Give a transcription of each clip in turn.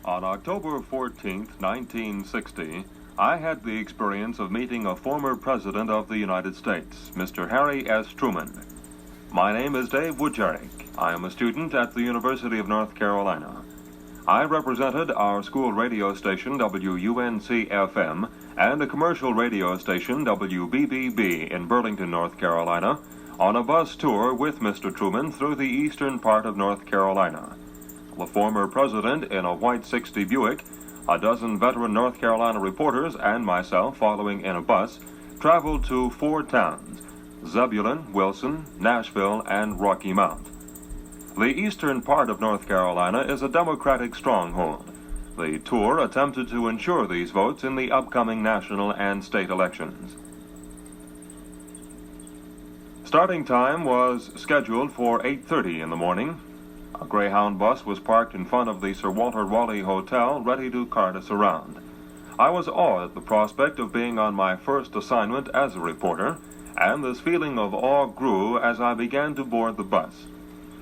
On October 14, 1960, I had the experience of meeting a former president of the United States, Mr. Harry S. Truman. My name is Dave Wegerek. I am a student at the University of North Carolina. I represented our school radio station, WUNC-FM, and a commercial radio station, WBBB, in Burlington, North Carolina, on a bus tour with Mr. Truman through the eastern part of North Carolina. The former president in a white 60 Buick, a dozen veteran North Carolina reporters, and myself following in a bus, traveled to 4 towns: Zebulon, Wilson, Nashville, and Rocky Mount. The eastern part of North Carolina is a Democratic stronghold. The tour attempted to ensure these votes in the upcoming national and state elections. Starting time was scheduled for 8:30 in the morning. A Greyhound bus was parked in front of the Sir Walter Raleigh Hotel, ready to cart us around. I was awed at the prospect of being on my first assignment as a reporter, and this feeling of awe grew as I began to board the bus.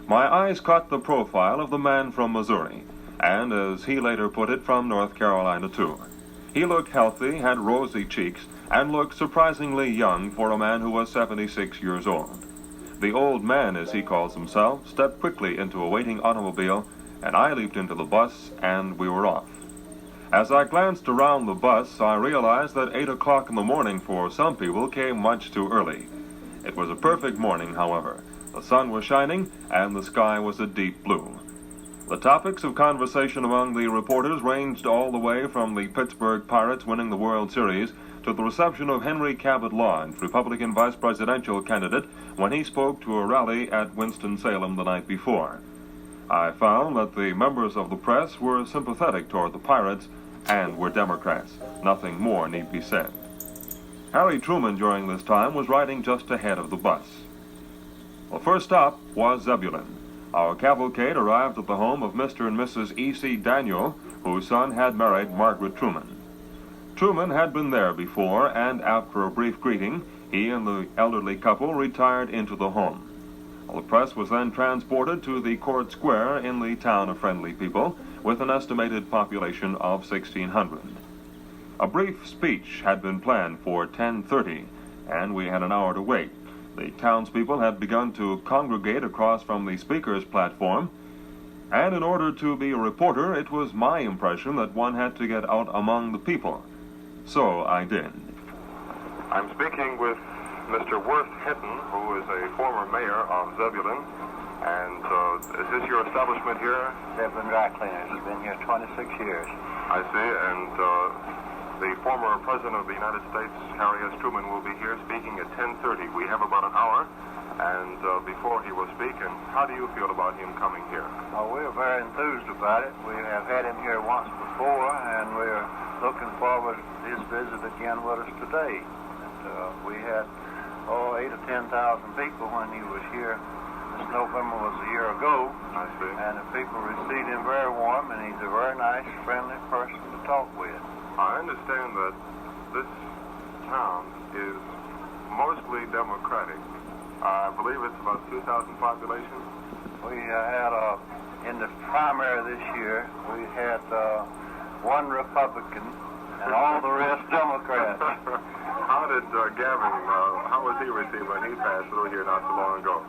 My eyes caught the profile of the man from Missouri, and, as he later put it, from North Carolina too. He looked healthy, had rosy cheeks, and looked surprisingly young for a man who was 76 years old. The old man, as he calls himself, stepped quickly into a waiting automobile, and I leaped into the bus, and we were off. As I glanced around the bus, I realized that 8 o'clock in the morning for some people came much too early. It was a perfect morning, however. The sun was shining, and the sky was a deep blue. The topics of conversation among the reporters ranged all the way from the Pittsburgh Pirates winning the World Series to the reception of Henry Cabot Lodge, Republican vice presidential candidate, when he spoke to a rally at Winston-Salem the night before. I found that the members of the press were sympathetic toward the Pirates and were Democrats. Nothing more need be said. Harry Truman during this time was riding just ahead of the bus. The first stop was Zebulon. Our cavalcade arrived at the home of Mr. and Mrs. E.C. Daniel, whose son had married Margaret Truman. Truman had been there before, and after a brief greeting, he and the elderly couple retired into the home. The press was then transported to the Court Square in the town of Friendly People, with an estimated population of 1,600. A brief speech had been planned for 10:30, and we had an hour to wait. The townspeople had begun to congregate across from the speaker's platform, and in order to be a reporter, it was my impression that one had to get out among the people. So I did. I'm speaking with Mr. Worth Hinton, who is a former mayor of Zebulon. And is this your establishment here? Zebulon Dry Cleaners. It's been here 26 years. I see. And the former president of the United States, Harry S. Truman, will be here speaking at 10:30. We have about an hour. And before he will speak, and how do you feel about him coming here? Oh, we're very enthused about it. We have had him here once before, and we're looking forward to his visit again with us today. And we had 8 or 10,000 people when he was here. This November was a year ago. I see. And the people received him very warm, and he's a very nice, friendly person to talk with. I understand that this town is mostly Democratic. I believe it's about 2,000 population. We had, in the primary this year, we had one Republican and all the rest Democrats. How did Gavin, how was he received when he passed through here not so long ago?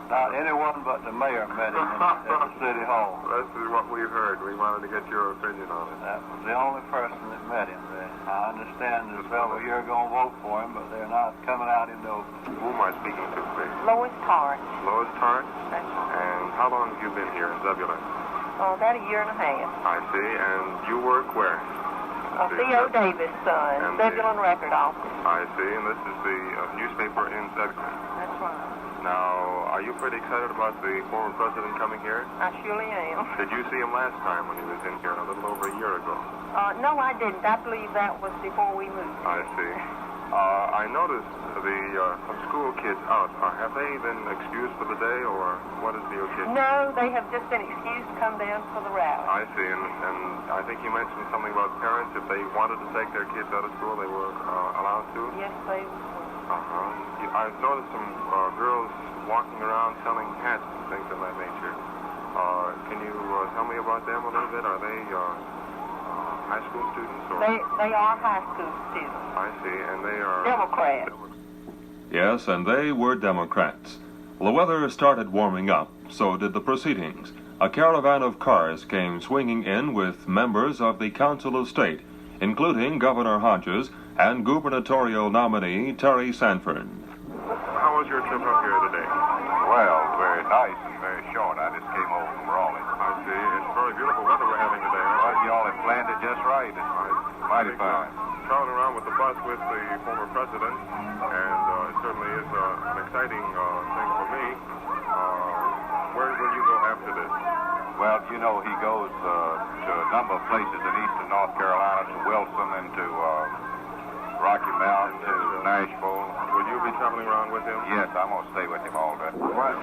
Not anyone but the mayor met him at the city hall. This is what we've heard. We wanted to get your opinion on it. That was the only person that met him. I understand the fellow here going to vote for him, but they're not coming out in the open. Who am I speaking to, please? Lois Tart. Lois Tart? That's right. And how long have you been here in Zebulon? Oh, about a year and a half. I see. And you work where? Theo Davis' son, Zebulon Record Office. I see. And this is the newspaper in Zebulon. That's right. Now, are you pretty excited about the former president coming here? I surely am. Did you see him last time when he was in here a little over a year ago? No, I didn't. I believe that was before we moved. I see. I noticed some school kids out. Have they been excused for the day, or what is the occasion? No, they have just been excused to come down for the rally. I see, and I think you mentioned something about parents. If they wanted to take their kids out of school, they were allowed to? Yes, they were. I've noticed some girls walking around selling hats and things of that nature. Can you tell me me about them a little bit? Are they high school students? Or? They are high school students. I see, and they are... Democrats. Yes, and they were Democrats. The weather started warming up, so did the proceedings. A caravan of cars came swinging in with members of the Council of State, including Governor Hodges and gubernatorial nominee Terry Sanford. How was your trip up here today? Well, very nice and very short. I just came over from Raleigh. I see. It's very beautiful weather we're having today. Well, y'all have planned it just right. It's mighty fine. Traveling around with the bus with the former president, and it certainly is an exciting thing for me. Where will you go after this? Well, you know, he goes to a number of places in eastern North Carolina, to Wilson and to Rocky Mountain, to Nashville. Will you be traveling around with him? Yes, I'm going to stay with him all day.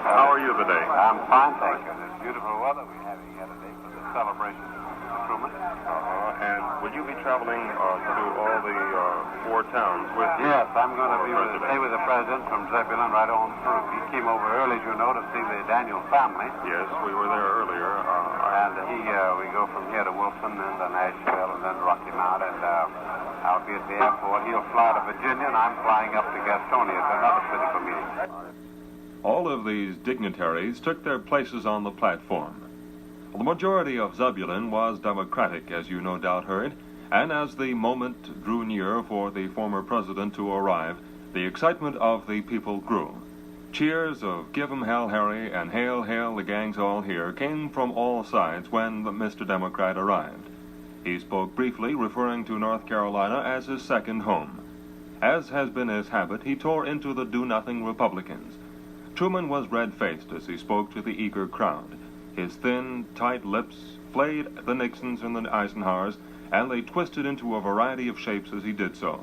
How are you today? I'm fine, thank you. It's beautiful weather we're having here today for the celebration of Truman. And will you be traveling to all the four towns with him? Yes, I'm going to stay with the president from Zebulon right on through. He came over early, as you know, to see the Daniel family. Yes, we were there earlier. And we go from here to Wilson and to Nashville and then Rocky Mountain. And I'll be at the airport. He'll fly to Virginia, and I'm flying up to Gastonia to another political meeting. All of these dignitaries took their places on the platform. The majority of Zebulon was Democratic, as you no doubt heard, and as the moment drew near for the former president to arrive, the excitement of the people grew. Cheers of "Give 'em hell, Harry," and "Hail, hail, the gang's all here" came from all sides when Mr. Democrat arrived. He spoke briefly, referring to North Carolina as his second home. As has been his habit, he tore into the do-nothing Republicans. Truman was red-faced as he spoke to the eager crowd. His thin, tight lips flayed the Nixons and the Eisenhowers, and they twisted into a variety of shapes as he did so.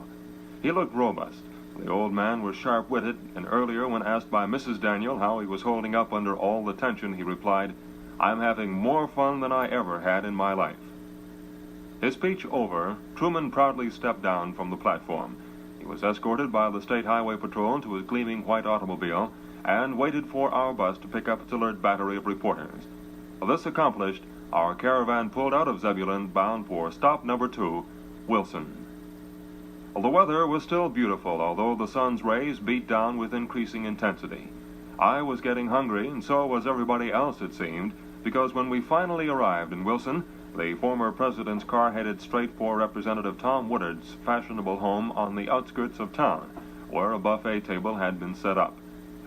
He looked robust. The old man was sharp-witted, and earlier, when asked by Mrs. Daniel how he was holding up under all the tension, he replied, "I'm having more fun than I ever had in my life." His speech over, Truman proudly stepped down from the platform. He was escorted by the State Highway Patrol to his gleaming white automobile and waited for our bus to pick up its alert battery of reporters. This accomplished, our caravan pulled out of Zebulon, bound for stop number 2, Wilson. The weather was still beautiful, although the sun's rays beat down with increasing intensity. I was getting hungry, and so was everybody else, it seemed, because when we finally arrived in Wilson, the former president's car headed straight for Representative Tom Woodard's fashionable home on the outskirts of town, where a buffet table had been set up.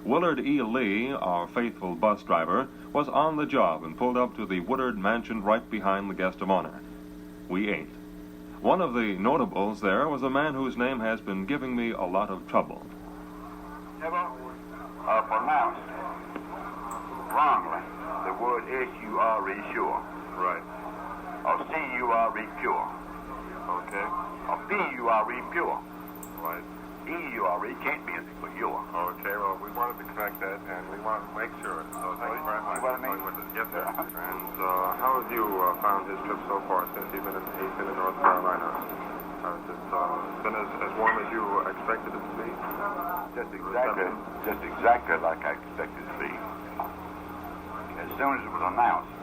Willard E. Lee, our faithful bus driver, was on the job and pulled up to the Woodard mansion right behind the guest of honor. We ate. One of the notables there was a man whose name has been giving me a lot of trouble. Pronounced wrongly. The word S-U-R-E, sure. Right. Or C-U-R-E, pure. Okay. Or P-U-R-E, pure. Right. E-U-R-E can't be anything but your. Okay, well, we wanted to correct that, and we wanted to make sure. So thank you very much. See what I mean? Yes, sir. And how have you found his trip so far since he's been in North Carolina? Has it been as warm as you expected it to be? Just exactly like I expected it to be. As soon as it was announced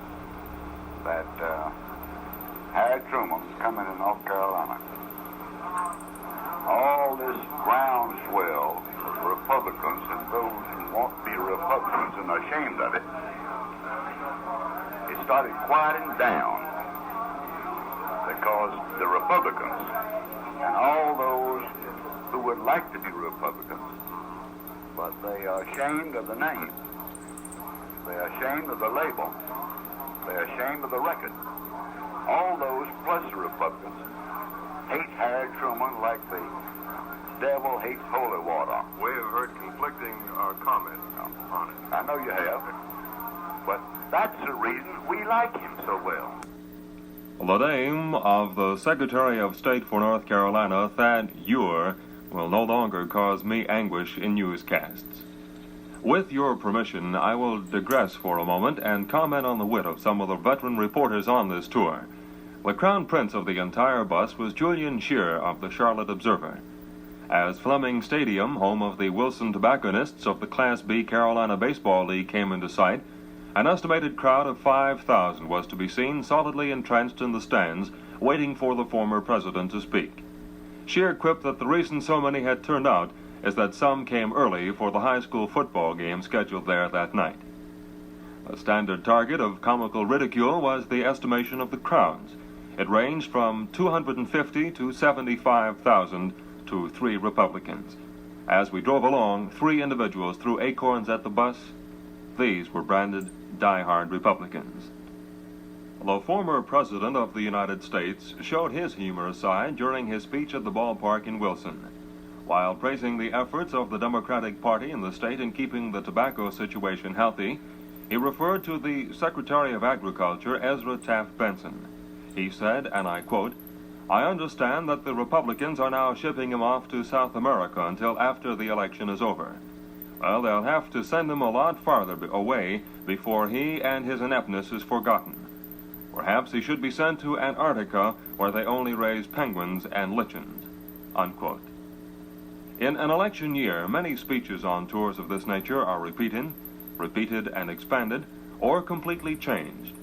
that Harry Truman was coming to North Carolina, all this groundswell of Republicans and those who want to be Republicans and are ashamed of it, it started quieting down because the Republicans and all those who would like to be Republicans, but they are ashamed of the name, they are ashamed of the label, they are ashamed of the record. All those plus the Republicans hate Harry Truman like the devil hates holy water. We have heard conflicting comments on it. I know you have, but that's the reason we like him so well. The name of the Secretary of State for North Carolina, Thad Ure, will no longer cause me anguish in newscasts. With your permission, I will digress for a moment and comment on the wit of some of the veteran reporters on this tour. The crown prince of the entire bus was Julian Scheer of the Charlotte Observer. As Fleming Stadium, home of the Wilson Tobacconists of the Class B Carolina Baseball League, came into sight, An estimated crowd of 5,000 was to be seen solidly entrenched in the stands, waiting for the former president to speak. Scheer quipped that the reason so many had turned out is that some came early for the high school football game scheduled there that night. A standard target of comical ridicule was the estimation of the crowds. It ranged from 250 to 75,000 to 3 Republicans. As we drove along, 3 individuals threw acorns at the bus. These were branded die-hard Republicans. The former President of the United States showed his humorous side during his speech at the ballpark in Wilson. While praising the efforts of the Democratic Party in the state in keeping the tobacco situation healthy, he referred to the Secretary of Agriculture, Ezra Taft Benson. He said, and I quote, "I understand that the Republicans are now shipping him off to South America until after the election is over. Well, they'll have to send him a lot farther away before he and his ineptness is forgotten. Perhaps he should be sent to Antarctica, where they only raise penguins and lichens." Unquote. In an election year, many speeches on tours of this nature are repeated and expanded, or completely changed.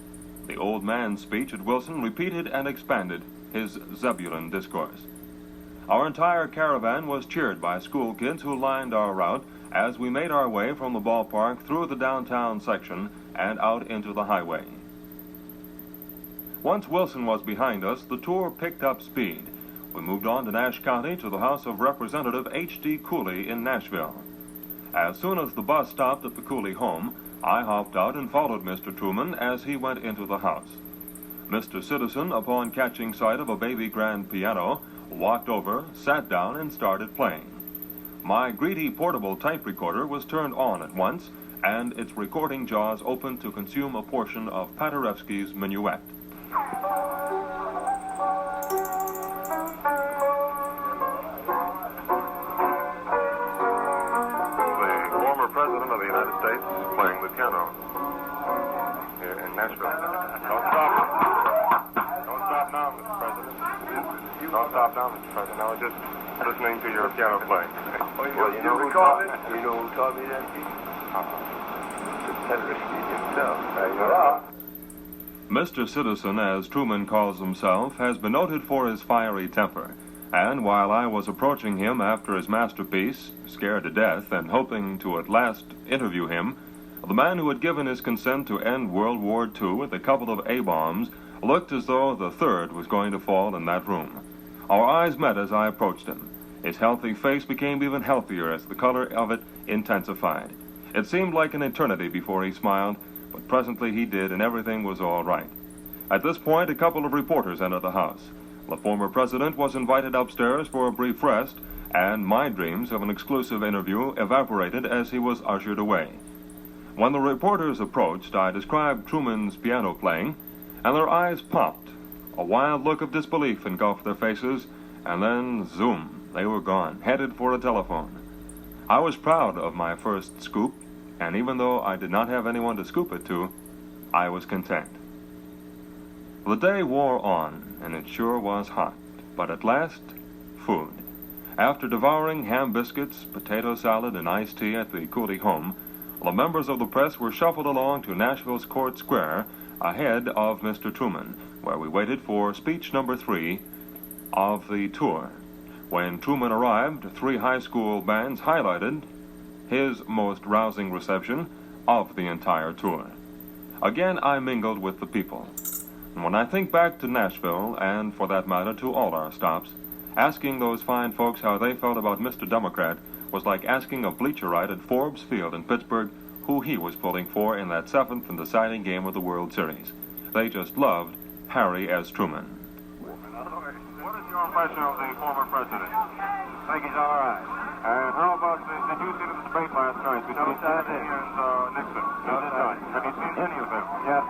The old man's speech at Wilson repeated and expanded his Zebulon discourse. Our entire caravan was cheered by school kids who lined our route as we made our way from the ballpark through the downtown section and out into the highway. Once Wilson was behind us, the tour picked up speed. We moved on to Nash County to the house of Representative H.D. Cooley in Nashville. As soon as the bus stopped at the Cooley home, I hopped out and followed Mr. Truman as he went into the house. Mr. Citizen, upon catching sight of a baby grand piano, walked over, sat down, and started playing. My greedy portable tape recorder was turned on at once, and its recording jaws opened to consume a portion of Paderewski's Minuet. President of the United States playing the piano here in Nashville. Don't stop. Don't stop now, Mr. President. Don't stop now, Mr. President. I was just listening to your piano playing. Well, you know who taught me? You know who taught me that piece? Senator himself. There you are. Mr. Citizen, as Truman calls himself, has been noted for his fiery temper. And while I was approaching him after his masterpiece, scared to death and hoping to at last interview him, the man who had given his consent to end World War II with a couple of A-bombs looked as though the third was going to fall in that room. Our eyes met as I approached him. His healthy face became even healthier as the color of it intensified. It seemed like an eternity before he smiled, but presently he did, and everything was all right. At this point, a couple of reporters entered the house. The former president was invited upstairs for a brief rest, and my dreams of an exclusive interview evaporated as he was ushered away. When the reporters approached, I described Truman's piano playing, and their eyes popped. A wild look of disbelief engulfed their faces, and then, zoom, they were gone, headed for a telephone. I was proud of my first scoop, and even though I did not have anyone to scoop it to, I was content. The day wore on, and it sure was hot, but at last, food. After devouring ham biscuits, potato salad, and iced tea at the Cooley home, the members of the press were shuffled along to Nashville's Court Square ahead of Mr. Truman, where we waited for speech number 3 of the tour. When Truman arrived, 3 high school bands highlighted his most rousing reception of the entire tour. Again, I mingled with the people. And when I think back to Nashville, and for that matter to all our stops, asking those fine folks how they felt about Mr. Democrat was like asking a bleacherite at Forbes Field in Pittsburgh who he was pulling for in that 7th and deciding game of the World Series. They just loved Harry S. Truman. What is your impression of the former president? I think he's all right. And how about did you see the debate last night between Kennedy and Nixon? No, sir. Have you seen any of them? Yes.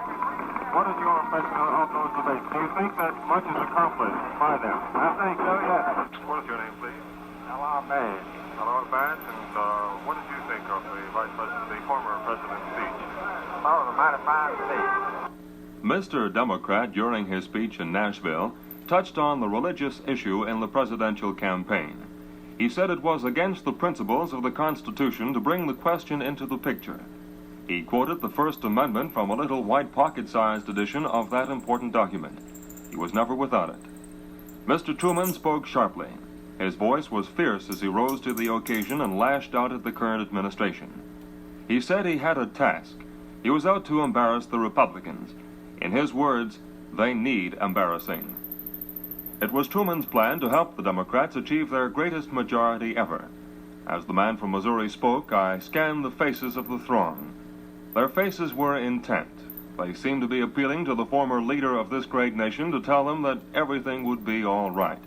What is your impression of those debates? Do you think that much is accomplished by them? I think so, yes. What is your name, please? Hello, man. Hello, Badge. And what did you think of the Vice President, the former president's speech? Oh, it was a mighty fine speech. Mr. Democrat, during his speech in Nashville, touched on the religious issue in the presidential campaign. He said it was against the principles of the Constitution to bring the question into the picture. He quoted the First Amendment from a little white pocket-sized edition of that important document. He was never without it. Mr. Truman spoke sharply. His voice was fierce as he rose to the occasion and lashed out at the current administration. He said he had a task. He was out to embarrass the Republicans. In his words, they need embarrassing. It was Truman's plan to help the Democrats achieve their greatest majority ever. As the man from Missouri spoke, I scanned the faces of the throng. Their faces were intent. They seemed to be appealing to the former leader of this great nation to tell them that everything would be all right.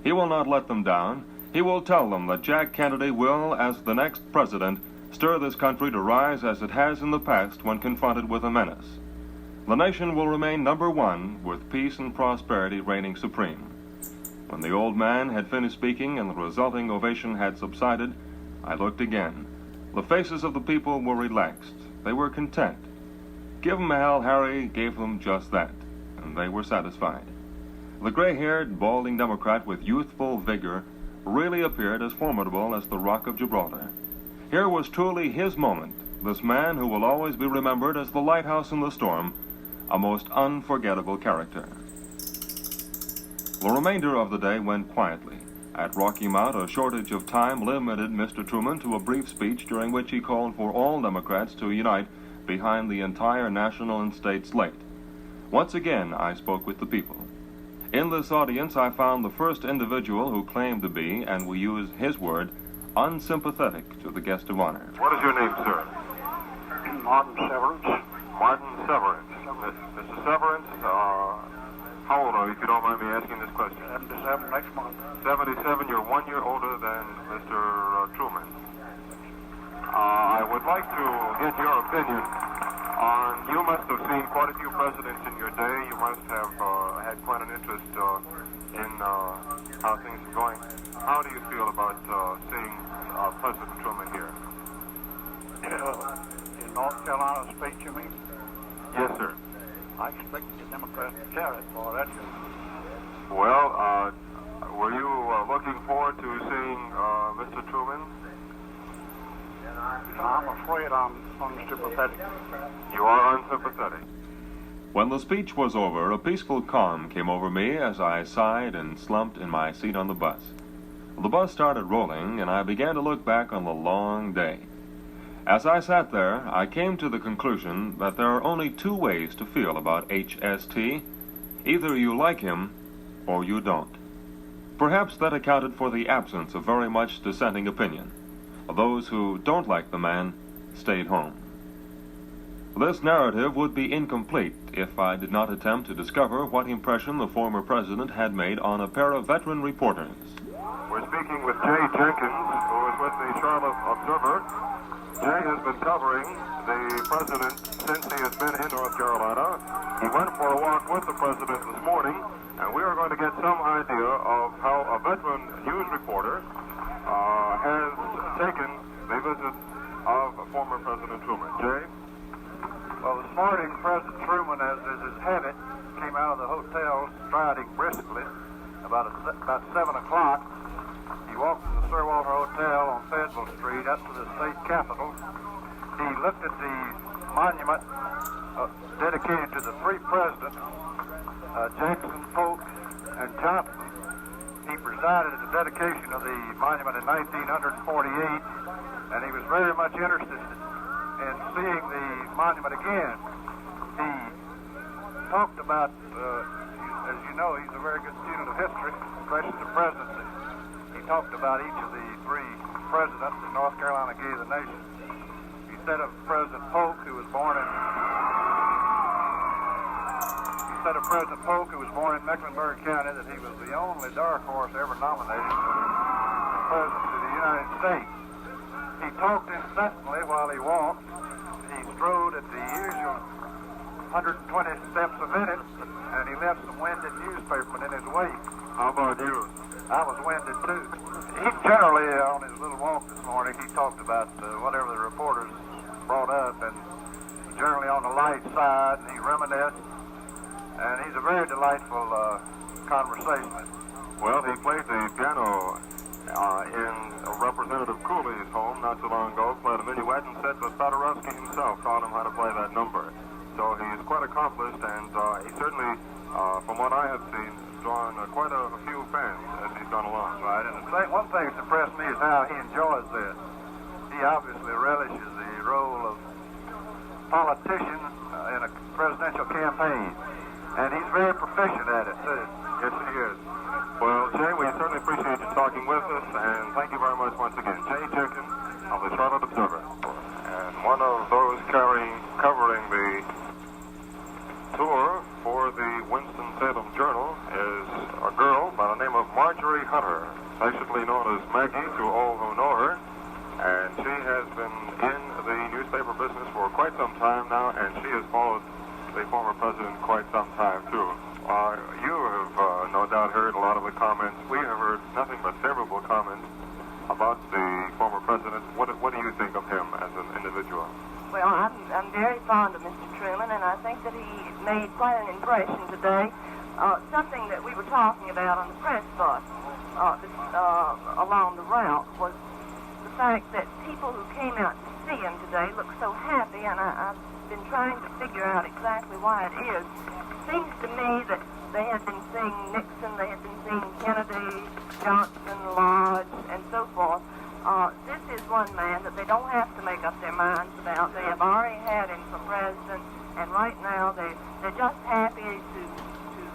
He will not let them down. He will tell them that Jack Kennedy will, as the next president, stir this country to rise as it has in the past when confronted with a menace. The nation will remain number one, with peace and prosperity reigning supreme. When the old man had finished speaking and the resulting ovation had subsided, I looked again. The faces of the people were relaxed. They were content. Give 'em hell, Harry gave them just that, and they were satisfied. The gray-haired, balding Democrat with youthful vigor really appeared as formidable as the Rock of Gibraltar. Here was truly his moment, this man who will always be remembered as the lighthouse in the storm, a most unforgettable character. The remainder of the day went quietly. At Rocky Mount, a shortage of time limited Mr. Truman to a brief speech during which he called for all Democrats to unite behind the entire national and state slate. Once again, I spoke with the people. In this audience, I found the first individual who claimed to be, and we use his word, unsympathetic to the guest of honor. What is your name, sir? Martin Severance. Martin Severance. Mr. Severance, how old are you, if you don't mind me asking this question? 77 next month. 77, you're 1 year older than Mr. Truman. I would like to get your opinion on, you must have seen quite a few presidents in your day. You must have had quite an interest in how things are going. How do you feel about seeing President Truman here? In North Carolina speech, you mean? Yes, sir. I expect the Democrats to carry it for that. Well, were you looking forward to seeing Mr. Truman? I'm afraid I'm unsympathetic. You are unsympathetic. When the speech was over, a peaceful calm came over me as I sighed and slumped in my seat on the bus. The bus started rolling, and I began to look back on the long day. As I sat there, I came to the conclusion that there are only two ways to feel about HST. Either you like him, or you don't. Perhaps that accounted for the absence of very much dissenting opinion. Those who don't like the man stayed home. This narrative would be incomplete if I did not attempt to discover what impression the former president had made on a pair of veteran reporters. We're speaking with Jay Jenkins, who is with the Charlotte Observer. Jay has been covering the president since he has been in North Carolina. He went for a walk with the president this morning, and we are going to get some idea of how a veteran news reporter has taken the visit of former President Truman. Jay? Well, this morning, President Truman, as is his habit, came out of the hotel striding briskly. About 7 o'clock, he walked to the Sir Walter Hotel on Fayetteville Street up to the state capitol. He looked at the monument dedicated to the three presidents, Jackson, Polk, and Johnson. He presided at the dedication of the monument in 1948, and he was very much interested in seeing the monument again. He talked about, as you know, he's a very good student of history, especially the presidency. He talked about each of the three presidents that North Carolina gave the nation. He said of President Polk, who was born in Mecklenburg County, that he was the only dark horse ever nominated for the presidency of the United States. He talked incessantly while he walked. He strode at the usual 120 steps a minute, and he left some winded newspapermen in his wake. How about you? I was winded too. He generally, on his little walk this morning, he talked about whatever the reporters brought up, and generally on the light side, and he reminisced. And he's a very delightful conversationalist. Well, he played the piano in Representative Cooley's home not too long ago, played a minuet and said that Paderewski himself taught him how to play that number. So he's quite accomplished, and he certainly, from what I have seen, drawn quite a few fans as he's gone along. Right, and one thing that's impressed me is how he enjoys this. He obviously relishes the role of politician in a presidential campaign, and he's very proficient at it, too. Yes, he is. Well, Jay, we certainly appreciate you talking with us, and thank you very much once again. Jay Jenkins of the Charlotte Observer. And one of those covering the tour for the Winston-Salem Journal is a girl by the name of Marjorie Hunter, affectionately known as Maggie to all who know her. And she has been in the newspaper business for quite some time now, and she has followed the former president quite some time, too. You have no doubt heard a lot of the comments. We have heard nothing but favorable comments about the former president. What do you think of him as an individual? Well, I'm very fond of Mr. Truman, and I think that he made quite an impression today. Something that we were talking about on the press bus along the route was the fact that people who came out to see him today looked so happy, and I've been trying to figure out exactly why it is. It seems to me that they had been seeing Nixon, they had been seeing Kennedy, Johnson, Lodge, and so forth. This is one man that they don't have to make up their minds about. They have already had him for president, and right now they're just happy to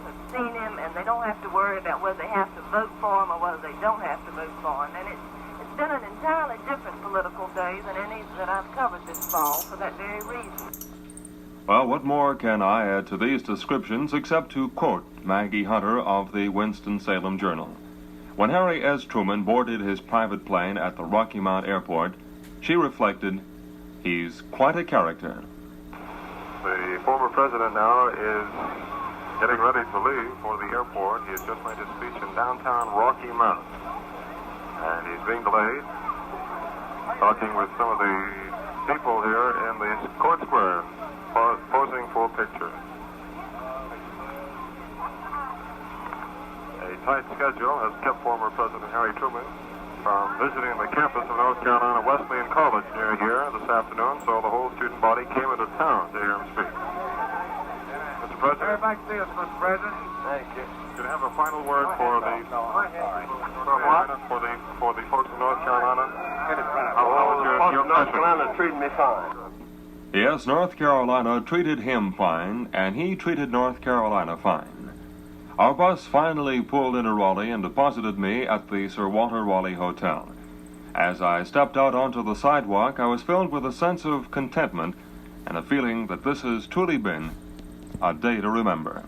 have seen him, and they don't have to worry about whether they have to vote for him or whether they don't have to vote for him. And it's been an entirely different political day than any that I've covered this fall for that very reason. Well, what more can I add to these descriptions except to quote Maggie Hunter of the Winston-Salem Journal. When Harry S. Truman boarded his private plane at the Rocky Mount Airport, she reflected, "He's quite a character." The former president now is getting ready to leave for the airport. He has just made his speech in downtown Rocky Mount, and he's being delayed, talking with some of the people here in the court square, posing for pictures. A tight schedule has kept former President Harry Truman from visiting the campus of North Carolina Wesleyan College near here this afternoon, so the whole student body came into town to hear him speak. Mr. President? Everybody see us, Mr. President. Thank you. Could I have a final word for the folks of North Carolina? How was your North Carolina treated me fine. Yes, North Carolina treated him fine, and he treated North Carolina fine. Our bus finally pulled into Raleigh and deposited me at the Sir Walter Raleigh Hotel. As I stepped out onto the sidewalk, I was filled with a sense of contentment and a feeling that this has truly been a day to remember.